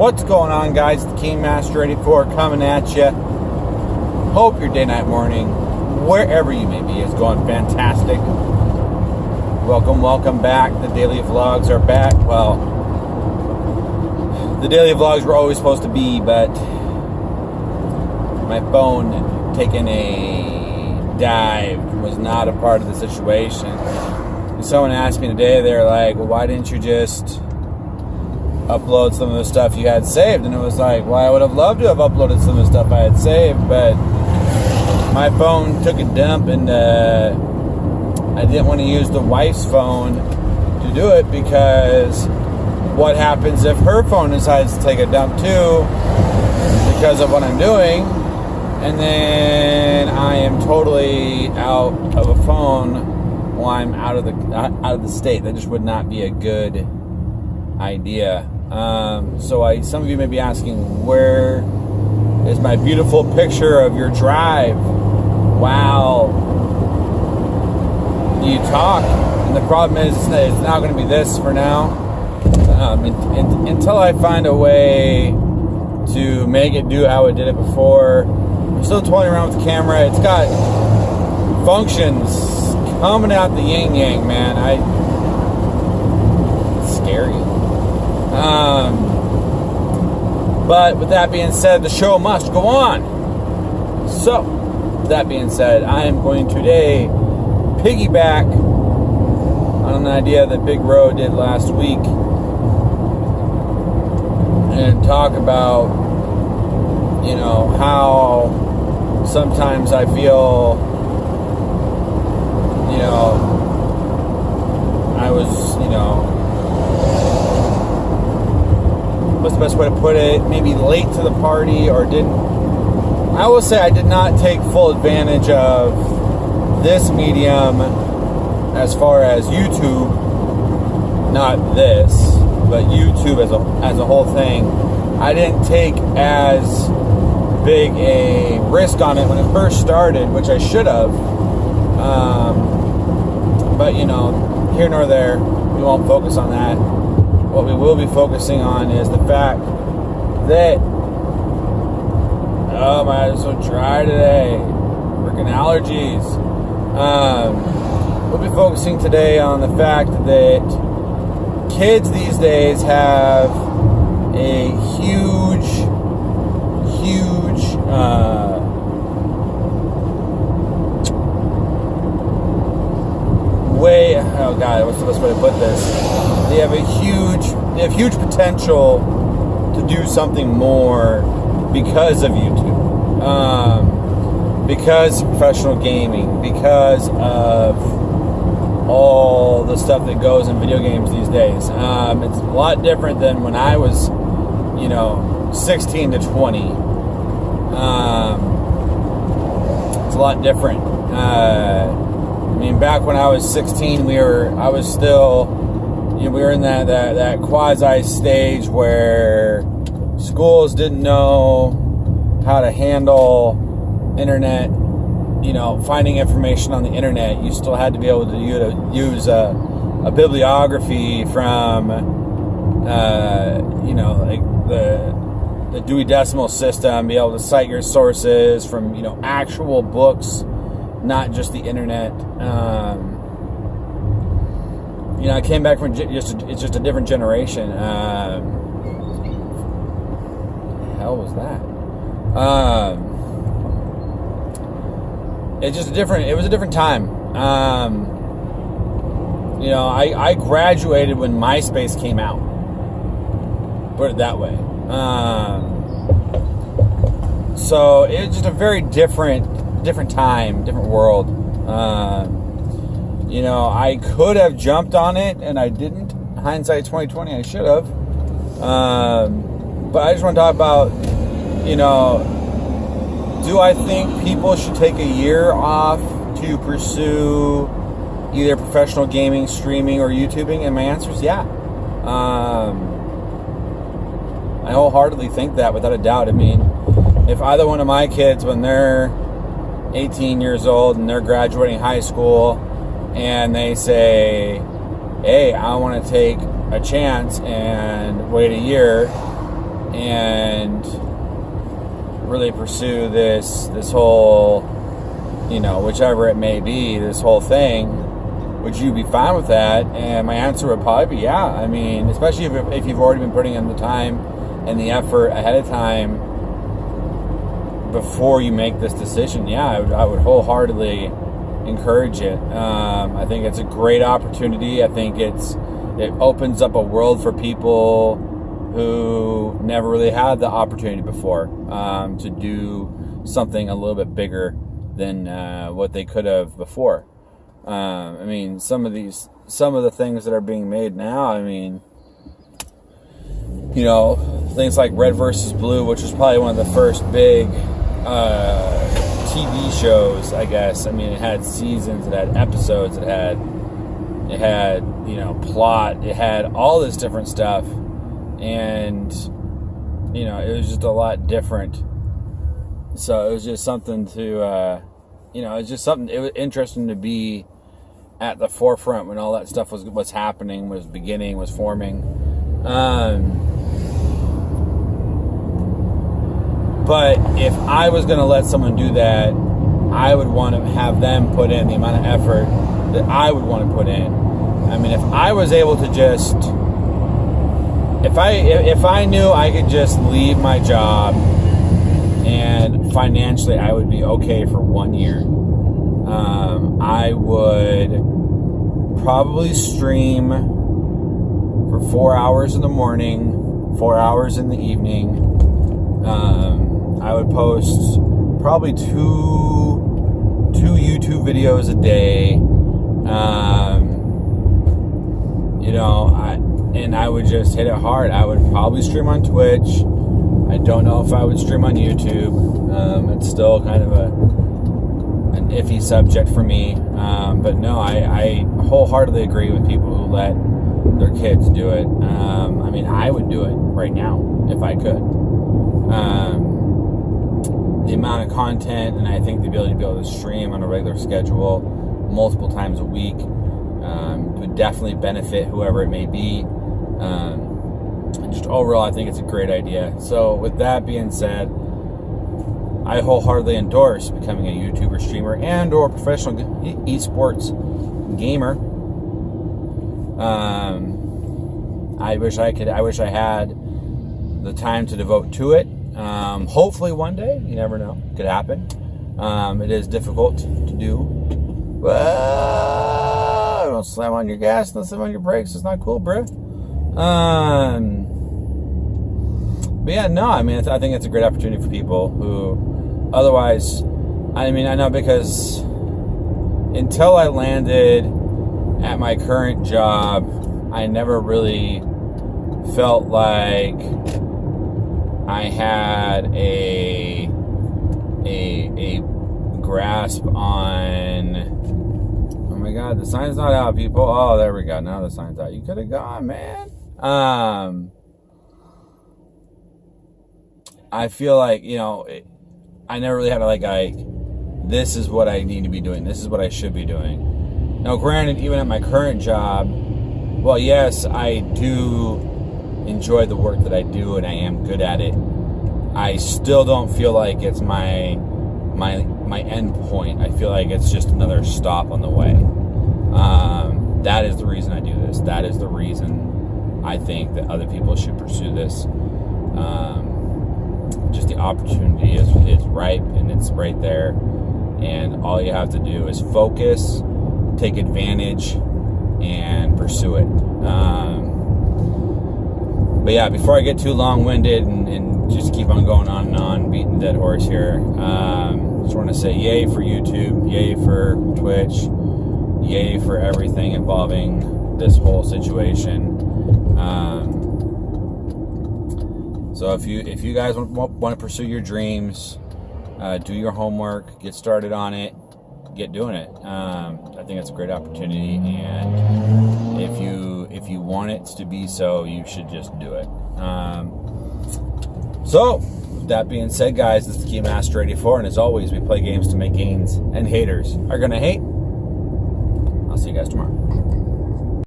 What's going on, guys? The Kingmaster 84 coming at you. Hope your day, night, morning, wherever you may be, is going fantastic. Welcome back. The daily vlogs are back. Well, the daily vlogs were always supposed to be, but my phone taking a dive was not a part of the situation. And someone asked me today, they're like, well, why didn't you just upload some of the stuff you had saved? And it was like, well, I would have loved to have uploaded some of the stuff I had saved, but my phone took a dump, and I didn't want to use the wife's phone to do it, because what happens if her phone decides to take a dump too because of what I'm doing, and then I am totally out of a phone while I'm out of the state. That just would not be a good idea. So some of you may be asking, where is my beautiful picture of your drive while you talk? And the problem is, it's not going to be this for now. Until I find a way to make it do how it did it before. I'm still toying around with the camera. It's got functions coming out the yin yang, man. It's scary. But with that being said, the show must go on. So, with that being said, I am going today piggyback on an idea that Big Row did last week and talk about, how sometimes I feel, I was, what's the best way to put it, maybe late to the party, or I will say I did not take full advantage of this medium as far as YouTube, not this, but YouTube as a whole thing. I didn't take as big a risk on it when it first started, which I should have. But here nor there, we won't focus on that. What we will be focusing on is the fact that, oh, my eyes are so dry today. Freaking allergies. We'll be focusing today on the fact that kids these days have a huge way. Oh God, what's the best way to put this? They have huge potential to do something more because of YouTube, because of professional gaming, because of all the stuff that goes in video games these days. It's a lot different than when I was, 16 to 20. It's a lot different. Back when I was 16, we were in that quasi stage where schools didn't know how to handle internet. Finding information on the internet, you still had to be able to use a bibliography from, the Dewey Decimal System, be able to cite your sources from, actual books, not just the internet. I came back from it's just a different generation. The hell was that? It was a different time. I graduated when MySpace came out. Put it that way. So it was just a very different time, different world. I could have jumped on it, and I didn't. Hindsight 2020, I should have. But I just want to talk about, do I think people should take a year off to pursue either professional gaming, streaming, or YouTubing? And my answer is yeah. I wholeheartedly think that, without a doubt. If either one of my kids, when they're 18 years old and they're graduating high school, and they say, hey, I want to take a chance and wait a year and really pursue this whole, whichever it may be, this whole thing, would you be fine with that? And my answer would probably be yeah. I mean, especially if you've already been putting in the time and the effort ahead of time before you make this decision, yeah, I would wholeheartedly encourage it. I think it's a great opportunity. I think it opens up a world for people who never really had the opportunity before to do something a little bit bigger than what they could have before. I mean, some of the things that are being made now, I mean, things like Red versus Blue, which was probably one of the first big TV shows, I guess. I mean, it had seasons, it had episodes, it had plot, it had all this different stuff, and it was just a lot different. So it was just something to it was interesting to be at the forefront when all that stuff was happening, was beginning, was forming. But if I was going to let someone do that, I would want to have them put in the amount of effort that I would want to put in. I mean, if I was able to just, if I knew I could just leave my job and financially I would be okay for 1 year, I would probably stream for 4 hours in the morning, 4 hours in the evening. I would post probably two YouTube videos a day. I would just hit it hard. I would probably stream on Twitch. I don't know if I would stream on YouTube. It's still kind of an iffy subject for me. But no, I wholeheartely agree with people who let their kids do it. I mean, I would do it right now if I could. The amount of content, and I think the ability to be able to stream on a regular schedule multiple times a week would definitely benefit whoever it may be. Just overall, I think it's a great idea. So with that being said, I wholeheartedly endorse becoming a YouTuber, streamer, and or professional esports gamer. I wish I had the time to devote to it. Hopefully one day, you never know, it could happen. It is difficult to do. Don't slam on your gas, don't slam on your brakes. It's not cool, bro. But yeah, no, I mean, I think it's a great opportunity for people who otherwise, I mean, I know because until I landed at my current job, I never really felt like I had a grasp on. Oh my God, the sign's not out, people. Oh, there we go. Now the sign's out. You could have gone, man. I feel like, I never really had this is what I need to be doing. This is what I should be doing. Now, granted, even at my current job, well, yes, I do enjoy the work that I do and I am good at it. I still don't feel like it's my end point. I feel like it's just another stop on the way. That is the reason I do this. That is the reason I think that other people should pursue this. Just the opportunity is ripe and it's right there, and all you have to do is focus, take advantage, and pursue it. But yeah, before I get too long-winded and just keep on going on and on, beating the dead horse here, just want to say yay for YouTube, yay for Twitch, yay for everything involving this whole situation. So if you guys want to pursue your dreams, do your homework, get started on it, get doing it. I think it's a great opportunity, and if you want it to be so, you should just do it. So with that being said, guys, this is Keymaster 84, and as always, we play games to make gains, and haters are gonna hate. I'll see you guys tomorrow.